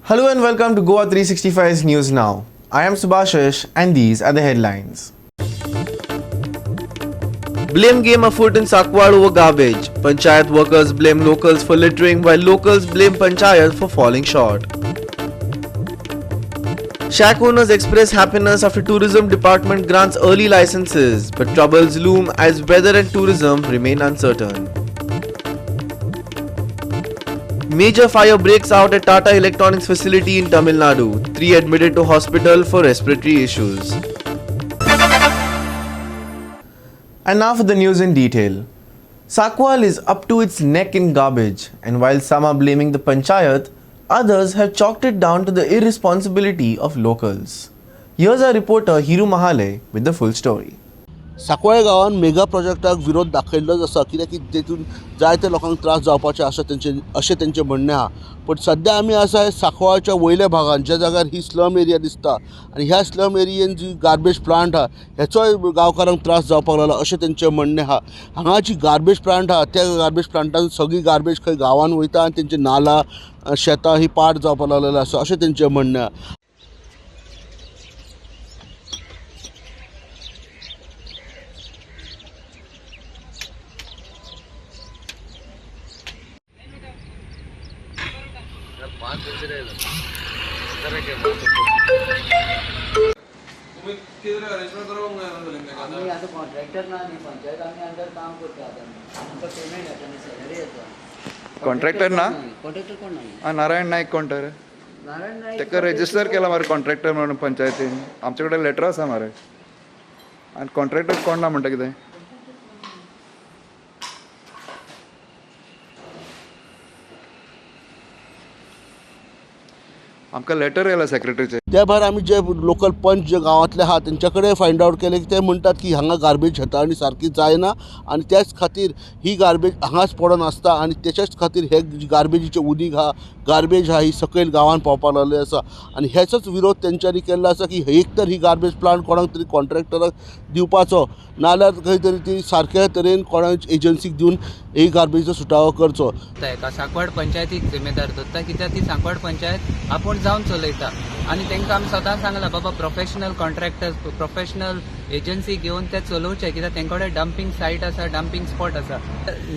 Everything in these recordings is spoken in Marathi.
Hello and welcome to Goa 365's News Now. I am Subhashish and these are the headlines. Blame game afoot in Sakwad over garbage. Panchayat workers blame locals for littering while locals blame Panchayat for falling short. Shack owners express happiness after tourism department grants early licenses, but troubles loom as weather and tourism remain uncertain. Major fire breaks out at Tata Electronics facility in Tamil Nadu. 3 admitted to hospital for respiratory issues. And now for the news in detail. Sakwal is up to its neck in garbage, and while some are blaming the Panchayat, others have chalked it down to the irresponsibility of locals. Here's our reporter Hiru Mahale with the full story. Sancoale गांवांत मेगा प्रोजेक्टाक विरोध दाखयल्लोच आसा कित्याक की तेतून जायते लोकांक त्रास जावपाचे आसा अशें तेंचें म्हणणें आहा. पण सद्या आमी आसा सांकवाळच्या वयल्या भागांत ज्या जाग्यार ही स्लम एरिया दिसता आनी ह्या स्लम एरियेन जी गार्बेज प्लांट आहा हेचोय गांवकारांक त्रास जावपाक लागला अशें तेंचें म्हणणें आहा. हांगा जी गार्बेज प्लांट आहा त्या गार्बेज प्लांटान सगळी गार्बेज खंय गांवांत वयता आनी तेंचे नाला शेतां ही पाड जावपाक लागलेली आसा अशें तेंचें म्हणणें आहा. आम्ही आता कॉन्ट्रॅक्टर ना आणि पंचायत आम्ही अंडर काम करतो आता आमचं पेमेंट येतं आणि सॅलरी येतं. कॉन्ट्रॅक्टर ना कॉन्ट्रॅक्टर कोण नाही. नारायण नाईक कोण तर नारायण नाईक तेका रजिस्टर केला मरे कॉन्ट्रॅक्टर म्हणून पंचायतीन आमचे कडेन लेटर आसा मरे आनी कॉन्ट्रॅक्टर कोण ना म्हणटा कितें आमकां लेटर येयला सेक्रेटरीचे. त्या भायर आमी जे लोकल पंच जे गांवांतले आहा तेंच्या कडेन फायंड आवट केलें की ते म्हणटात की हांगा गार्बेज हाताळणी सारकी जायना आनी त्याच खातीर ही गार्बेज हांगाच पडून आसता आनी तेच्याच खातीर हे गार्बेजीचें उदीक आहा गार्बेज आहा ही सकयल गांवांत पावपाक लागली आसा आनी हेचोच विरोध तेंच्यांनी केल्लो आसा की एक तर ही गार्बेज प्लांट कोणाक तरी कॉन्ट्रॅक्टराक दिवपाचो नाल्यार खंय तरी ती सारक्या तरेन कोणाक एजन्सीक दिवन ही गार्बेजीचो सुटावो करचो. सांकवाड पंचायतीक जिम्मेदार धरता कित्याक ती सांकवाड पंचायत आपूण जावन चलयता आनी तांकां आमी सदां सांगलां बाबा प्रोफेशनल कॉन्ट्रॅक्टर्स प्रोफेशनल एजन्सी घेवन ते चलोवचे कित्याक तेंचे कडेन डंपिंग सायट आसा डंपिंग स्पॉट आसा.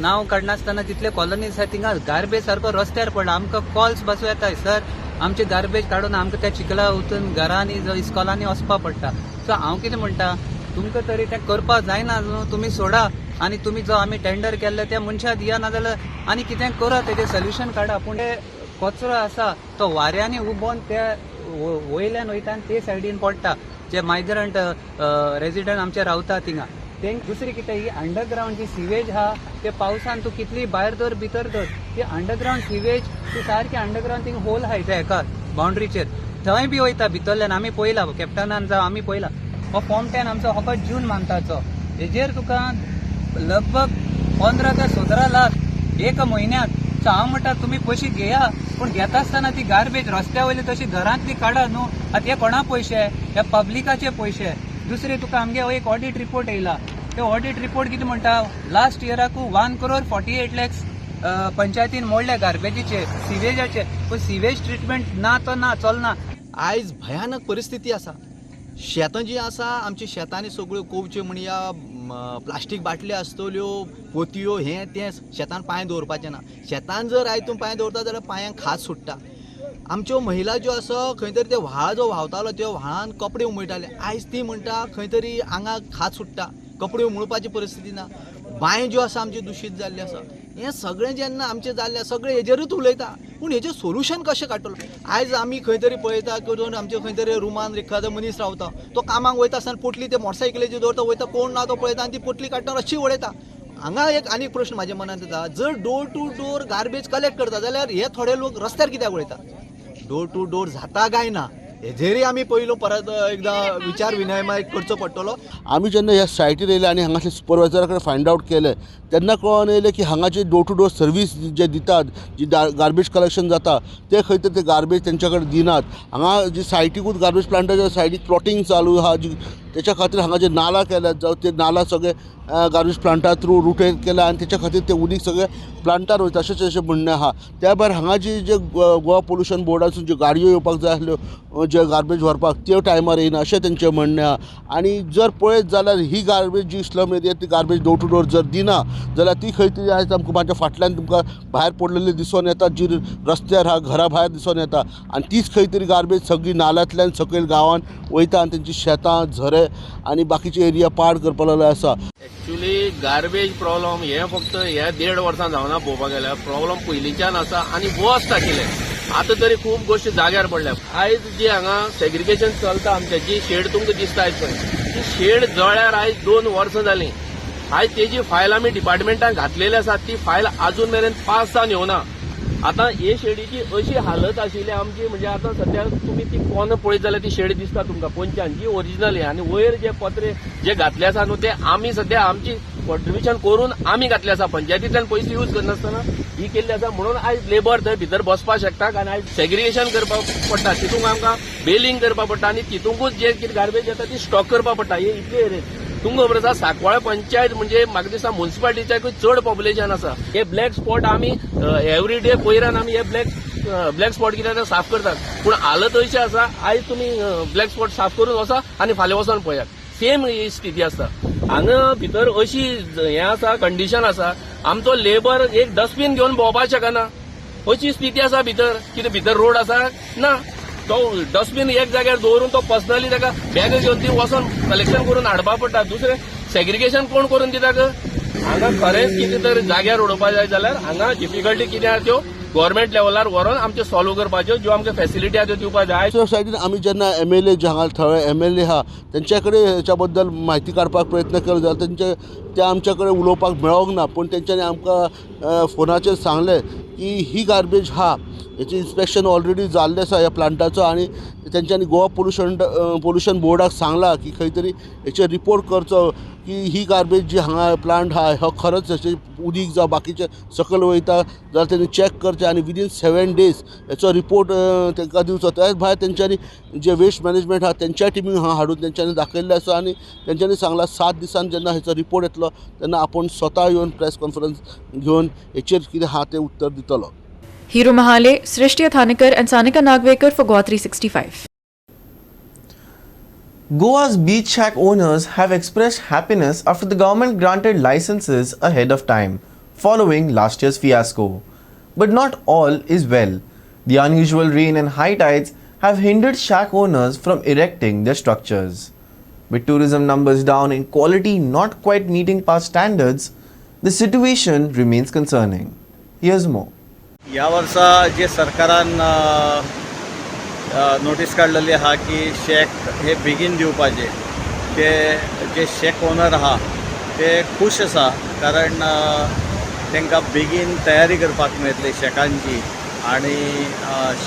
नांव काडनासतना तितले कॉलनीज आसा थिंगा गार्बेज सारको रस्त्यार पडला आमकां कॉल्स बसूं येताय सर आमचे गार्बेज काडून आमकां त्या चिखला वचून घरांनी इस्कॉलांनी वचपा पडटा. सो हांव कितें म्हणटा तुमकां तरी तें करपाक जायना न्हू तुमी सोडा आनी तुमी जो आमी टेंडर केल्ले त्या मनशाक दिया नाजाल्यार आनी कितें करा तेजें सोल्युशन काडा. पूण ते कचरो आसा तो वाऱ्यांनी उबोवन त्या वयल्यान वयता आनी ते सायडीन पडटा जे मायग्रंट रेजिडंट आमचे रावता थिंगा तेंक दुसरी कितें ही अंडरग्रावंड जी सिवेज आहा ते पावसान तूं कितली भायर धर भितर धर ती अंडरग्रावंड सिवेज ती सारकी अंडरग्रावंड थिंग होल आहाय त्या हेका बाउंड्रीचेर थंय बी वयता भितरल्यान आमी पळयला कॅप्टनान जावं आमी पळयला हो फॉर्मटेन आमचो फकत जून मानताचो हेजेर तुका लगभग 15 ते 17 लाख एक म्हयन्याक. सो हांव म्हणटा तुमी पयशे घेया पूण घेता आसतना ती गार्बेज रस्त्या वयली तशी घरांतली काडा न्हू. आतां हे कोणा पयशे हे पब्लिकाचे पयशे. दुसरे तुका आमगे एक ऑडिट रिपोर्ट येयला ते ऑडिट रिपोर्ट कितें म्हणटा लास्ट इयराकू 1,48,00,000 पंचायतीन मोडले गार्बेजीचे सिवेजाचे पूण सिवेज ट्रिटमेंट ना तो ना चलना. आयज भयानक परिस्थिती आसा शेतां जी आसा आमची शेतांनी सगळ्यो कोवच्यो म्हणया प्लास्टीक बाटल्यो आसतल्यो पोतयो हें तें शेतान पांय दवरपाचें ना. शेतान जर आयतून पांय दवरता जाल्यार पांयांक खाज सुट्टा. आमच्यो महिला ज्यो आसा खंय तरी ते व्हाळ जो व्हांवतालो त्या व्हाळान कपडे उमळटाले आयज ती म्हणटा खंय तरी आंगाक खाज सुट्टा कपडे उमळपाची परिस्थिती ना. बांय ज्यो आसा आमच्यो दुशीत जाल्ल्यो आसा हें सगळें जेन्ना आमचें जाल्लें सगळें हेजेरूच उलयता पूण हेजें सोल्युशन कशें काडटलो. आयज आमी खंय तरी पळयता करून आमचे खंय तरी रुमान एखादो मनीस रावता तो कामाक वयता आसतना पोटली ते मोटरसायकलीचेर दवरता वयता कोण ना तो पळयता आनी ती पोटली काडटा रस्सी उडयता. हांगा एक आनीक प्रश्न म्हाज्या मनांत येता जर door to door garbage collect करता जाल्यार हे थोडे लोक रस्त्यार कित्याक उडयता. डोर टू डोर जाता काय ना हेजेरय आमी पयलो परत एकदां विचार विनिमय करचो पडटलो. आमी जेन्ना ह्या सायटीर येयले आनी हांगासले सुपरवायझरा कडेन फायंड आवट केलें तेन्ना कळोन येयलें की हांगा जे डोर टू डोर सर्वीस जे दितात जी गार्बेज कलेक्शन जाता ते खंय तरी ते गार्बेज तेंच्या कडेन दिनात. हांगा जी सायटीकूच गार्बेज प्लांटाच्या सायडीक प्लॉटिंग चालू आहा जी त्याच्या खातीर हांगा जे नाला केल्यात जावं ते नाला सगळे गार्बेज प्लांटा थ्रू रुटेट केला आनी त्याच्या खातीर ते उदीक सगळे प्लांटार वयता अशें म्हणणें आहा. त्या भायर हांगा जे गोवा पोल्युशन बोर्डासून ज्यो गाडयो येवपाक जाय आसल्यो जे गार्बेज व्हरपाक त्यो टायमार येना अशें तेंचें म्हणणें आहा. आनी जर पळयत जाल्यार ही गार्बेज जी स्लम एरिया ती गार्बेज डोर टू डोर जर दिना जाल्यार ती खंय तरी आयज आमकां म्हाज्या फाटल्यान तुमकां भायर पडलेली दिसून येता जी रस्त्यार हा घरा भायर दिसून येता आनी तीच खंय तरी गार्बेज सगळी नाल्यांतल्यान सकयल गांवांत वयता आनी तेंची शेतां झरे आनी बाकीचे एरिया पाड करपा लागले आसा. एक्चुअली गार्बेज प्रॉब्लम हे फक्त ह्या 1.5 वर्सां जावना पळोवपाक गेल्यार प्रॉब्लम पयलींच्यान आसा आनी वस्त आशिल्ले. आतां तरी खूब गोश्टी जाग्यार पडल्या. आयज जी हांगा सेग्रिगेशन चलता आमचें जी शेड तुमकां दिसता आयज पळय ती शेड जळ्यार आयज 2 वर्सां जालीं. आयज तेजी फायल आमी डिपार्टमेंटान घातलेली आसा ती फायल अजून मेरेन पास जावन येवना. आतां हे शेडीची अशी हालत आशिल्ली आमची म्हणजे आतां सध्या तुमी ती कोण पळयत जाल्यार ती शेड दिसता तुमकां पंचान जी ओरिजिनल आनी वयर जे पत्रे जे घातले आसा न्हू ते आमी सध्या आमची कॉन्ट्रिब्युशन करून आमी घातले आसा. पंचायतींतल्यान पयशे यूज करनासतना ही केल्ली आसा म्हणून आयज लेबर थंय भितर बसपाक शकता आनी आयज सेग्रिगेशन करपाक पडटा. तितूंक आमकां बेलिंग करपाक पडटा आनी तितूंकूच जे कितें गार्बेज येता ती स्टॉक करपाक पडटा. हे इतले एरियेत तुमकां खबर आसा सांकवाळ पंचायत म्हणजे म्हाका दिसता म्युन्सिपालिटीच्याकूय चड पॉप्युलेशन आसा. हे ब्लॅक स्पॉट आमी एवरी डे पयरान आमी हे ब्लॅक स्पॉट कितें साफ करतात पूण हालत अशी आसा आयज तुमी ब्लॅक स्पॉट साफ करून वचा आनी फाल्यां वचून पळयात सेम ही स्थिती आसता. हांगा भितर अशी हें आसा कंडिशन आसा आमचो लेबर एक डस्टबीन घेवन भोंवपाक शकना अशी स्थिती आसा. भितर कितें भितर रोड आसा ना तो डस्टबीन एक जाग्यार दवरून तो पर्सनली ताका बॅग घेवन ती वचून कलेक्शन करून हाडपाक पडटा. दुसरें सेग्रिगेशन कोण करून दिता हांगा खरेंच कितें तर जाग्यार उडोवपाक जाय जाल्यार हांगा डिफिकल्टी कितें आहा त्यो गव्हर्मेंट लेवलार व्हरून आमच्यो सॉल्व करपाच्यो ज्यो आमकां फेसिलिटी आहा त्यो दिवपाक जाय. दुसऱ्या सायडीन आमी जेन्ना MLA जे हांगा थळे MLA आहा तेंच्या कडेन हेच्या बद्दल म्हायती काडपाक प्रयत्न केलो जाल्यार ते आमच्या कडेन उलोवपाक मेळोंक ना. पूण तेंच्यांनी आमकां फोनाचेर सांगलें की ही गार्बेज आहा हेचें इन्स्पेक्शन ऑलरेडी जाल्लें आसा ह्या प्लांटाचो आनी तेंच्यांनी गोवा पोल्युशन बोर्डाक सांगलां की खंय तरी हेचेर रिपोर्ट करचो की ही गार्बेज जी हांगा प्लांट आहा हो खरोच हेचें उदीक जावं बाकीचें सकयल वयता जाल्यार तेणी चॅक करचें आनी विदीन 7 days हेचो रिपोर्ट तांकां दिवचो. त्याच भायर तेंच्यांनी जे वेस्ट मॅनेजमेंट आहा तेंच्या टिमीक हांगा हाडून तेंच्यांनी दाखयल्लें आसा आनी तेंच्यांनी सांगलां 7 दिसान जेन्ना हेचो रिपोर्ट येतलो तेन्ना आपूण स्वता येवन प्रेस कॉन्फरन्स घेवन हेचेर कितें आहा तें उत्तर दितलो. Hiru Mahale, Srishti Athanikar and Sanika Nagvekar for Goa 365. Goa's beach shack owners have expressed happiness after the government granted licenses ahead of time, following last year's fiasco. But not all is well. The unusual rain and high tides have hindered shack owners from erecting their structures. With tourism numbers down and quality not quite meeting past standards, the situation remains concerning. Here's more. ह्या वर्सा जे सरकारान नोटीस काडलेली आहा की शेक हे बेगीन दिवपाचे ते जे शेक ओनर आहा ते खूश आसा कारण तांकां बेगीन तयारी करपाक मेळटली शेकांची आनी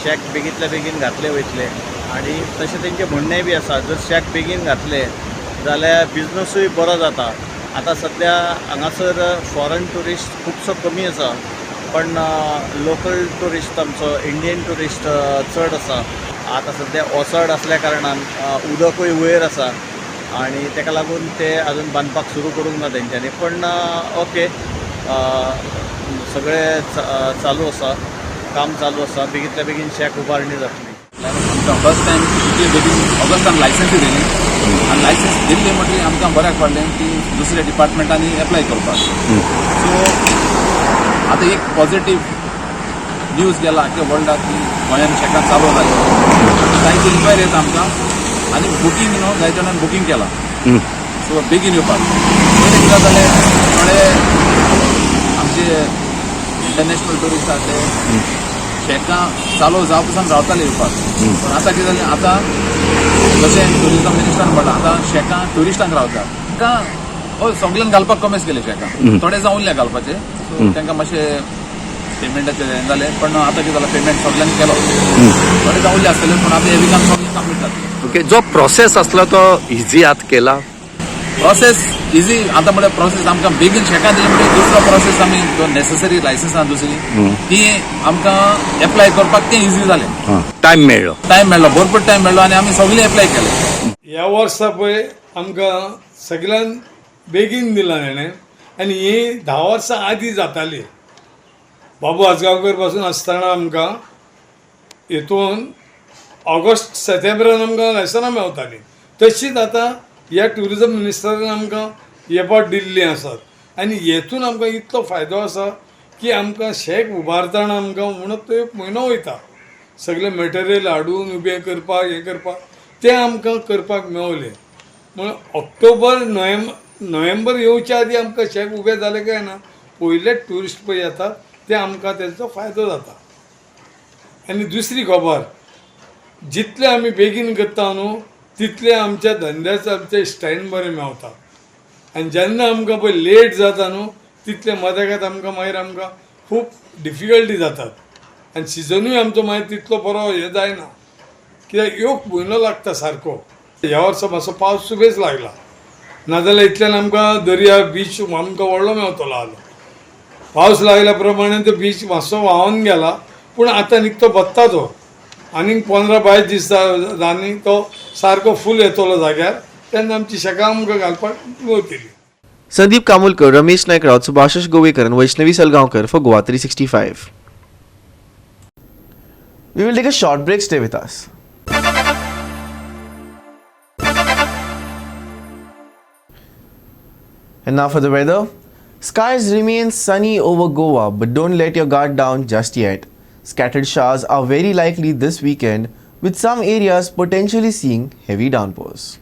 शेक बेगींतल्या बेगीन घातले वयतले आनी तशें तेंचें म्हणणें बी आसा जर शेक बेगीन घातले जाल्यार बिजनसूय बरो जाता. आतां सद्या हांगासर फॉरेन ट्युरिस्ट खुबसो कमी आसा पण लोकल ट्युरिस्ट आमचो इंडियन ट्युरिस्ट चड आसा. आतां सद्या ओसड आसल्या कारणान उदकूय वयर आसा आनी ताका लागून ते आजून बांदपाक सुरू करूंक ना तेंच्यांनी. पण ओके सगळें चालू आसा काम चालू आसा बेगींतल्या बेगीन शेक उबारणी जातली. आमकां फर्स्ट टायम इतले बेगीन ऑगस्टान लायसन्स दिली आनी लायसन्स दिल्ली म्हटली आमकां बऱ्याक पडलें की दुसऱ्या डिपार्टमेंटांनी एप्लाय करपाक. सो आतां एक पॉझिटिव्ह न्यूज गेला की वर्ल्डाक की गोंयान शेकां चालू जाली. तांची इन्क्वायरी येता आमकां आनी बुकींग जाय जाणांन बुकींग केलां सो बेगीन येवपाक. पयलीं कितें जातालें थोडे आमचे इंटरनॅशनल ट्युरिस्ट आहा ते शेकां चालू जावं पसून रावताले येवपाक. पूण आतां कितें जालें आतां जशें ट्युरिजम मिनिस्टरान म्हणटा आतां शेकां ट्युरिस्टांक रावता तांकां हय सगळ्यांक घालपाक कमीच केले शेकां थोडे जावन उरले घालपाचे. सो तांकां मातशें पेमेंटाचें हें जालें पण आतां कितें जालां पेमेंट सगळ्यांनी केलो थोडे जावन उरले आसतले पूण आतां हे विकान सगळें कंप्लीट जातलें. ओके जो प्रोसेस आसलो तो इझी आत केला प्रोसेस इजी आतां म्हणल्यार प्रोसेस आमकां बेगीन शेकान दिली म्हणजे दुसरो प्रोसेस आमी नेसेसरी लायसन्स आहा दुसरी ती आमकां एप्लाय करपाक तें इजी जालें. टायम मेळ्ळो भरपूर टायम मेळ्ळो आनी आमी सगळें एप्लाय केलें. ह्या वर्सा पळय आमकां सगळ्यान बेगीन दिला हेणें आनी ही 10 वर्सां आदीं जाताली. बाबू आजगांवकर पासून आसतना आमकां हितून ऑगस्ट सप्टेंबरान आमकां लायसनां मेवतालीं. तशीच आतां ह्या ट्युरिजम मिनिस्टरान आमकां हे पावट दिल्लीं आसात आनी हेतून आमकां इतलो फायदो आसा की आमकां शेक उबारतना आमकां म्हणत तो एक म्हयनो वयता सगळें मटेरियल हाडून उबें करपाक हें करपाक तें आमकां करपाक मेवलें. म्हण ऑक्टोबर नोव्हेंबर येवच्या आदीं आमकां शेक उबें जालें काय ना पयले ट्युरिस्ट पळय येतात ते आमकां तेचो फायदो जाता. आनी दुसरी खबर जितले आमी बेगीन करता न्हू तितले आमच्या धंद्याचो आमचें स्टँड बरें मेवता आनी जेन्ना आमकां पळय लेट जाता न्हू तितले मदेकात आमकां मागीर आमकां खूब डिफिकल्टी जातात आनी सिजनूय आमचो मागीर तितलो बरो हें जायना कित्याक एक म्हयनो लागता सारको. ह्या वर्सा मातसो पावस सुबेज लागला नाजाल्यार इतल्यान आमकां दर्या बीच आमकां व्हडलो मेवतलो आलो. पावस लागल्या प्रमाणे तो बीच मातसो व्हांवन गेला पूण आतां निकतो बत्ता तो आनीक 15-22 दीस जानी तो सारको फूल येतलो जाग्यार तेन्ना आमची शेकां आमकां घालपाक मेवतली. संदीप कामुलकर, रमेश नायक Raut, Subhashish Govekar and Vaishnavi Salgaonkar for Goa 365. We will take a short break. Stay with us. And now for the weather. Skies remain sunny over Goa, but don't let your guard down just yet. Scattered showers are very likely this weekend, with some areas potentially seeing heavy downpours.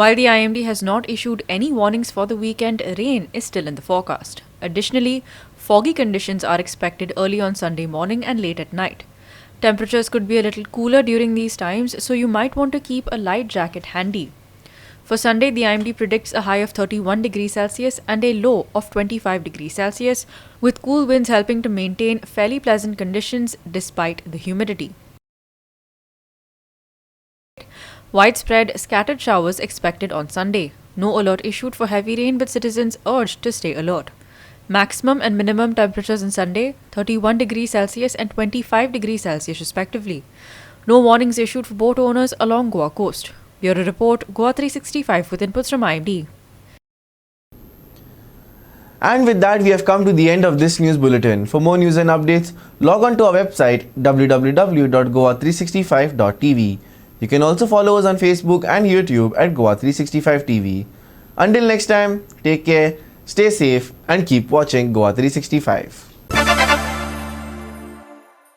While the IMD has not issued any warnings for the weekend, rain is still in the forecast. Additionally, foggy conditions are expected early on Sunday morning and late at night. Temperatures could be a little cooler during these times, so you might want to keep a light jacket handy. For Sunday, the IMD predicts a high of 31 degrees Celsius and a low of 25 degrees Celsius, with cool winds helping to maintain fairly pleasant conditions despite the humidity. Widespread scattered showers expected on Sunday. No alert issued for heavy rain, with citizens urged to stay alert. Maximum and minimum temperatures on Sunday 31 degrees Celsius and 25 degrees Celsius respectively. No warnings issued for boat owners along Goa coast. Bureau Report, Goa 365 with inputs from IMD. And with that, we have come to the end of this news bulletin. For more news and updates, log on to our website www.goa365.tv. You can also follow us on Facebook and YouTube at Goa 365 TV. Until next time, take care, stay safe and keep watching Goa 365.